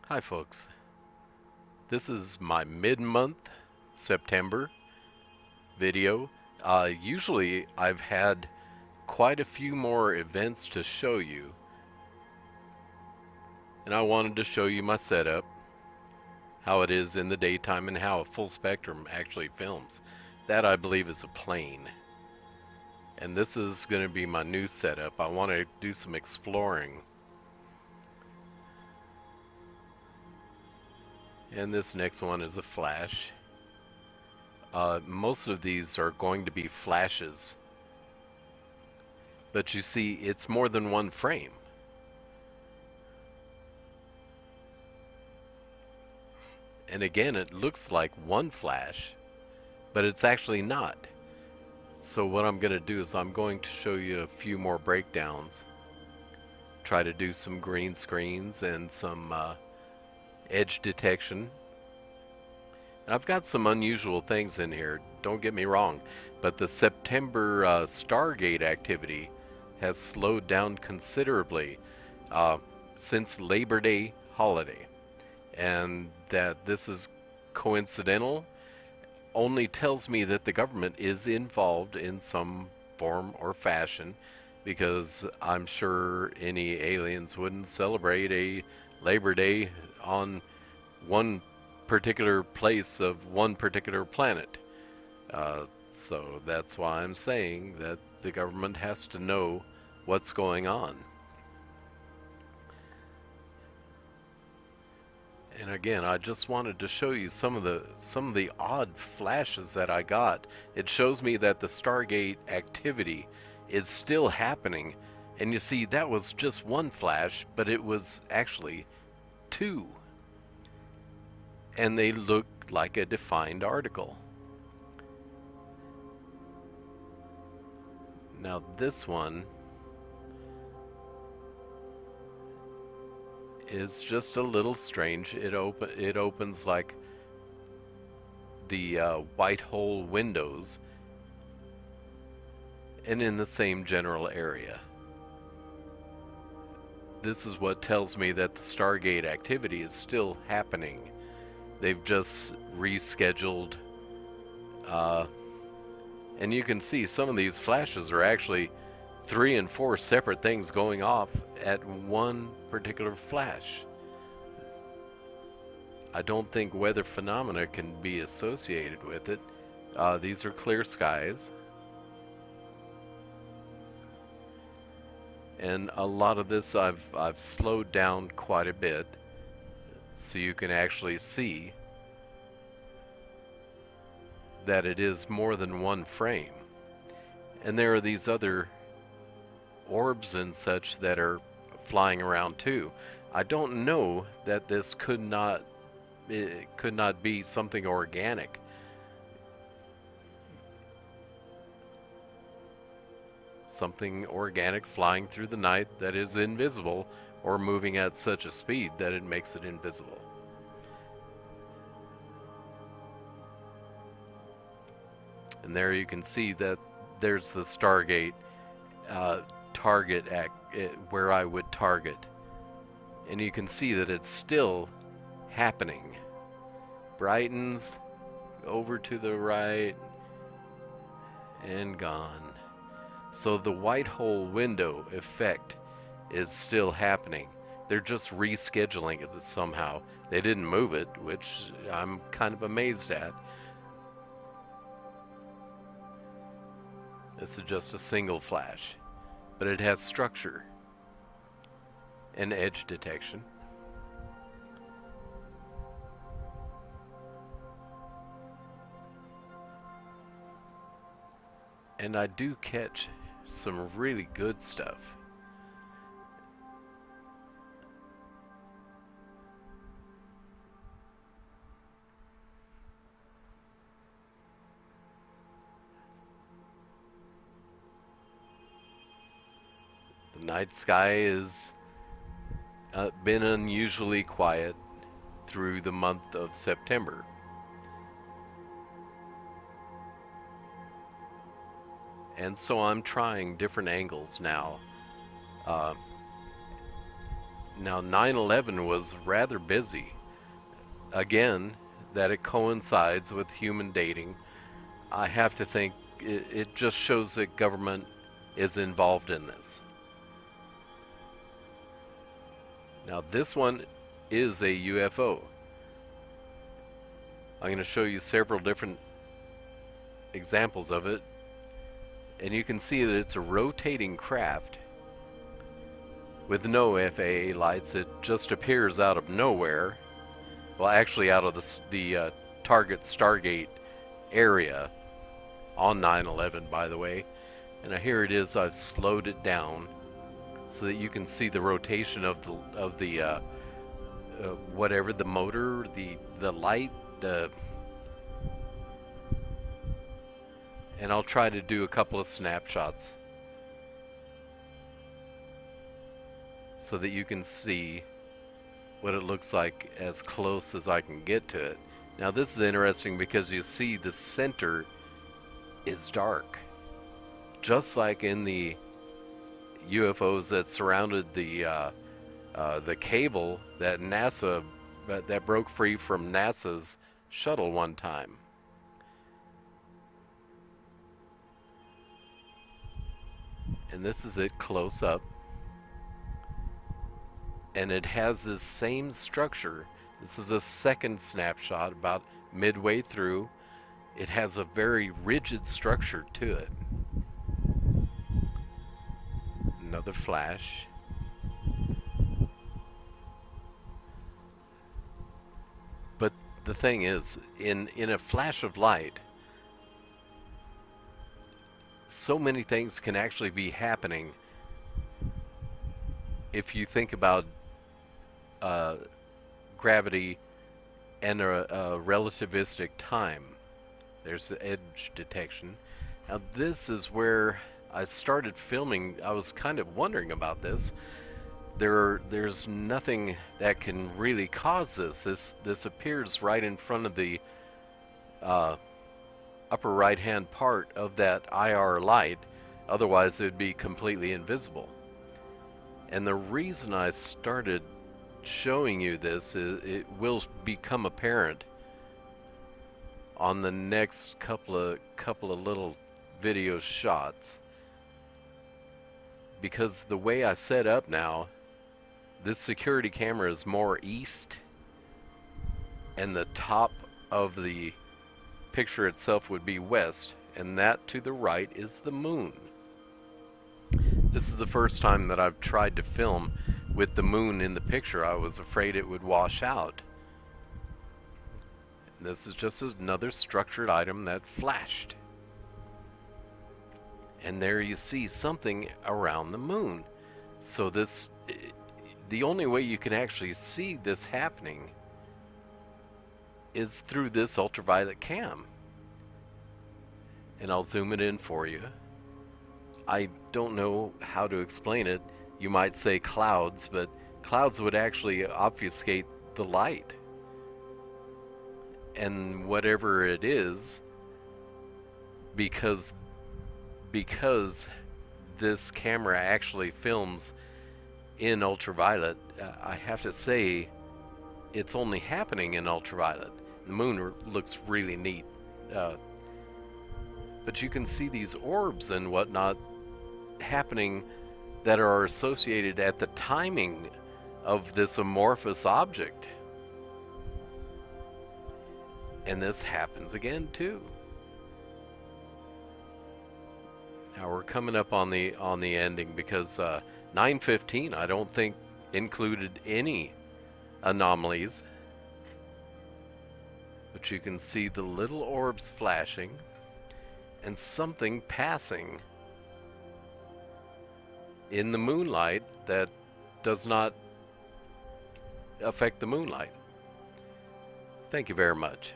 Hi folks, this is my mid-month September video. Usually I've had quite a few more events to show you, and I wanted to show you my setup, how it is in the daytime and how a full spectrum actually films. That I believe is a plane. And this is going to be my new setup. I want to do some exploring. And this next one is a flash. Most of these are going to be flashes. But you see, it's more than one frame. And again, it looks like one flash, but it's actually not. So what I'm going to do is I'm going to show you a few more breakdowns. Try to do some green screens and some edge detection. And I've got some unusual things in here, don't get me wrong, but the September Stargate activity has slowed down considerably since Labor Day holiday. And that this is coincidental only tells me that the government is involved in some form or fashion, because I'm sure any aliens wouldn't celebrate a Labor Day on one particular place of one particular planet. So that's why I'm saying that the government has to know what's going on. And again, I just wanted to show you some of the odd flashes that I got. It shows me that the Stargate activity is still happening. And you see, that was just one flash, but it was actually two. And they look like a defined article. Now this one is just a little strange. It opens like the white hole windows and in the same general area. This is what tells me that the Stargate activity is still happening. They've just rescheduled, and you can see some of these flashes are actually 3 and 4 separate things going off at one particular flash. I don't think weather phenomena can be associated with it. These are clear skies. And a lot of this I've slowed down quite a bit so you can actually see that it is more than one frame. And there are these other orbs and such that are flying around too. I don't know that this could not be something organic. Something organic flying through the night that is invisible or moving at such a speed that it makes it invisible. And there you can see that there's the Stargate target where I would target. And you can see that it's still happening. Brightens over to the right and gone. So the white hole window effect is still happening. They're just rescheduling it somehow. They didn't move it, which I'm kind of amazed at. This is just a single flash, but it has structure and edge detection. And I do catch some really good stuff. The night sky has been unusually quiet through the month of September. And so I'm trying different angles now. Now 9/11 was rather busy. Again, that it coincides with human dating, I have to think it just shows that government is involved in this. Now this one is a UFO. I'm going to show you several different examples of it, and you can see that it's a rotating craft with no FAA lights. It just appears out of nowhere. Well, actually out of the target Stargate area on 9/11, by the way. And here it is. I've slowed it down so that you can see the rotation of the whatever, the motor, the light, and I'll try to do a couple of snapshots so that you can see what it looks like as close as I can get to it. Now this is interesting because you see the center is dark, just like in the UFOs that surrounded the cable that NASA that broke free from NASA's shuttle one time. And this is it close up, and it has this same structure. This is a second snapshot about midway through. It has a very rigid structure to it. Another flash. But the thing is, in a flash of light, so many things can actually be happening if you think about gravity and a relativistic time. There's the edge detection. Now this is where I started filming. I was kind of wondering about this. There's nothing that can really cause this. This appears right in front of the upper right hand part of that IR light. Otherwise it would be completely invisible. And the reason I started showing you this is it will become apparent on the next couple of little video shots, because the way I set up now, this security camera is more east, and the top of the picture itself would be west, and that to the right is the moon. This is the first time that I've tried to film with the moon in the picture. I was afraid it would wash out. And this is just another structured item that flashed. And there you see something around the moon. So this, the only way you can actually see this happening is through this ultraviolet cam. And I'll zoom it in for you. I don't know how to explain it. You might say clouds, but clouds would actually obfuscate the light. And whatever it is, because this camera actually films in ultraviolet, I have to say it's only happening in ultraviolet. The moon looks really neat, but you can see these orbs and whatnot happening that are associated at the timing of this amorphous object. And this happens again too. Now we're coming up on the ending, because 9:15 I don't think included any anomalies. But you can see the little orbs flashing and something passing in the moonlight that does not affect the moonlight. Thank you very much.